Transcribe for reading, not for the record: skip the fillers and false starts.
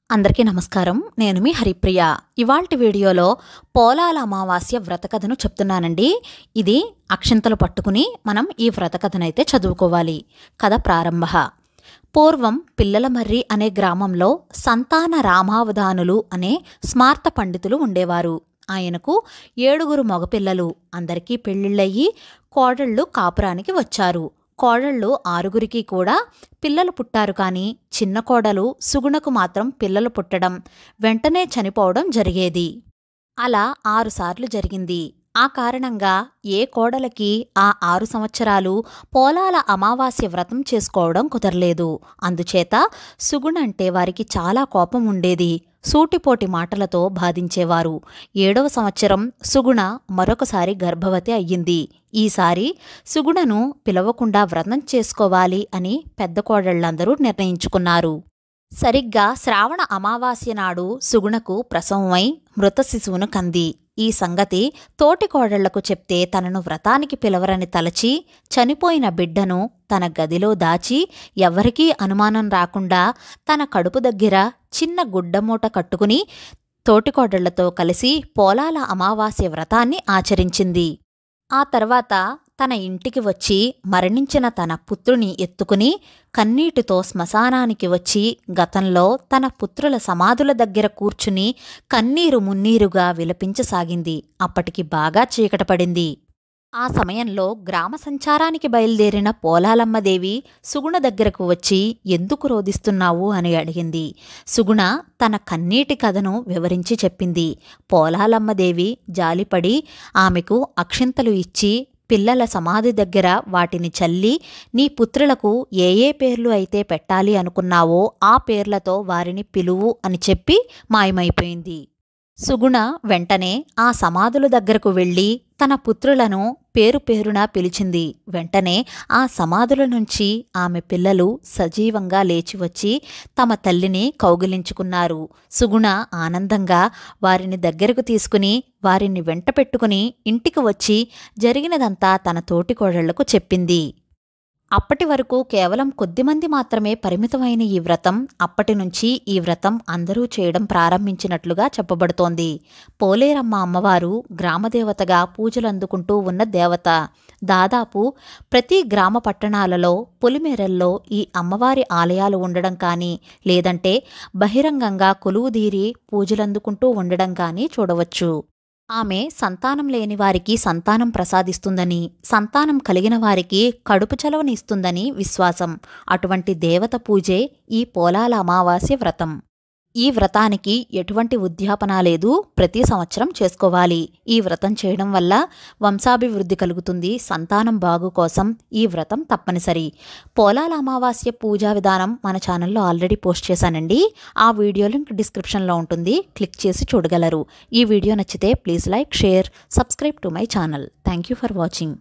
అందరికీ నమస్కారం. నేను మీ హరిప్రియ. ఇవాల్టి వీడియోలో పోలాల అమావాస్య వ్రత కథను చెప్తున్నానండి. ఇది అక్షింతలు పట్టుకుని మనం ఈ వ్రత కథనైతే చదువుకోవాలి. కథ ప్రారంభ. పూర్వం పిల్లలమర్రి అనే గ్రామంలో సంతాన రామావధానులు అనే స్మార్త పండితులు ఉండేవారు. ఆయనకు 7 మగపిల్లలు. అందరికీ పెళ్లిళ్ళయ్యి కోడళ్ళు కాపురానికి వచ్చారు. కోడళ్ళు 6 కూడా పిల్లలు పుట్టారు. కానీ చిన్న కోడలు సుగుణకు మాత్రం పిల్లలు పుట్టడం వెంటనే చనిపోవడం జరిగేది. అలా 6 సార్లు జరిగింది. ఆ కారణంగా ఏ కోడలకి ఆ 6 సంవత్సరాలు పోలాల అమావాస్య వ్రతం చేసుకోవడం కుదరలేదు. అందుచేత సుగుణ అంటే వారికి చాలా కోపం ఉండేది. సూటిపోటి మాటలతో బాధించేవారు. 7వ సంవత్సరం సుగుణ మరొకసారి గర్భవతి అయ్యింది. ఈసారి సుగుణను పిలవకుండా వ్రతం చేసుకోవాలి అని పెద్ద కోడళ్లందరూ నిర్ణయించుకున్నారు. సరిగ్గా శ్రావణ అమావాస్య నాడు సుగుణకు ప్రసవమై మృత శిశువును కంది. ఈ సంగతి తోటి కోడళ్లకు చెప్తే తనను వ్రతానికి పిలవరని తలచి చనిపోయిన బిడ్డను తన గదిలో దాచి ఎవరికీ అనుమానం రాకుండా తన కడుపు దగ్గర చిన్న గుడ్డమూట కట్టుకుని తోటికోడళ్లతో కలిసి పోలాల అమావాస్య వ్రతాన్ని ఆచరించింది. ఆ తర్వాత తన ఇంటికి వచ్చి మరణించిన తన పుత్రుని ఎత్తుకుని కన్నీటితో శ్మశానానికి వచ్చి గతంలో తన పుత్రుల సమాధుల దగ్గర కూర్చుని కన్నీరు మున్నీరుగా విలపించసాగింది. అప్పటికి బాగా చీకటపడింది. ఆ సమయంలో గ్రామ సంచారానికి బయలుదేరిన పోలాలమ్మదేవి సుగుణ దగ్గరకు వచ్చి ఎందుకు రోదిస్తున్నావు అని అడిగింది. సుగుణ తన కన్నీటి కథను వివరించి చెప్పింది. పోలాలమ్మదేవి జాలిపడి ఆమెకు అక్షింతలు ఇచ్చి పిల్లల సమాధి దగ్గర వాటిని చల్లి నీ పుత్రులకు ఏ పేర్లు అయితే పెట్టాలి అనుకున్నావో ఆ పేర్లతో వారిని పిలువు అని చెప్పి మాయమైపోయింది. సుగుణ వెంటనే ఆ సమాధుల దగ్గరకు వెళ్ళి తన పుత్రులను పేరు పేరున పిలిచింది. వెంటనే ఆ సమాధుల నుంచి ఆమె పిల్లలు సజీవంగా లేచివచ్చి తమ తల్లిని కౌగిలించుకున్నారు. సుగుణ ఆనందంగా వారిని దగ్గరకు తీసుకుని వారిని వెంట పెట్టుకుని ఇంటికి వచ్చి జరిగినదంతా తన తోటి కోడళ్లకు చెప్పింది. అప్పటి వరకు కేవలం కొద్దిమంది మాత్రమే పరిమితమైన ఈ వ్రతం అప్పటినుంచి ఈ వ్రతం అందరూ చేయడం ప్రారంభించినట్లుగా చెప్పబడుతోంది. పోలేరమ్మ అమ్మవారు గ్రామదేవతగా పూజలందుకుంటూ ఉన్న దేవత. దాదాపు ప్రతి గ్రామ పట్టణాలలో పొలిమేరల్లో ఈ అమ్మవారి ఆలయాలు ఉండడం కానీ లేదంటే బహిరంగంగా కొలువుదీరి పూజలందుకుంటూ ఉండడం కానీ చూడవచ్చు. ఆమె సంతానం లేని వారికి సంతానం ప్రసాదిస్తుందని, సంతానం కలిగిన వారికి కడుపు చలవని ఇస్తుందని విశ్వాసం. అటువంటి దేవత పూజే ఈ పోలాల అమావాస్య వ్రతం. ఈ వ్రతానికి ఎటువంటి ఉద్యాపన లేదు. ప్రతి సంవత్సరం చేసుకోవాలి. ఈ వ్రతం చేయడం వల్ల వంశాభివృద్ధి కలుగుతుంది. సంతానం బాగు కోసం ఈ వ్రతం తప్పనిసరి. పోలాల అమావాస్య పూజా విధానం మన ఛానల్లో ఆల్రెడీ పోస్ట్ చేశానండి. ఆ వీడియో లింక్ డిస్క్రిప్షన్లో ఉంటుంది. క్లిక్ చేసి చూడగలరు. ఈ వీడియో నచ్చితే please like, share, subscribe to my channel. Thank you for watching.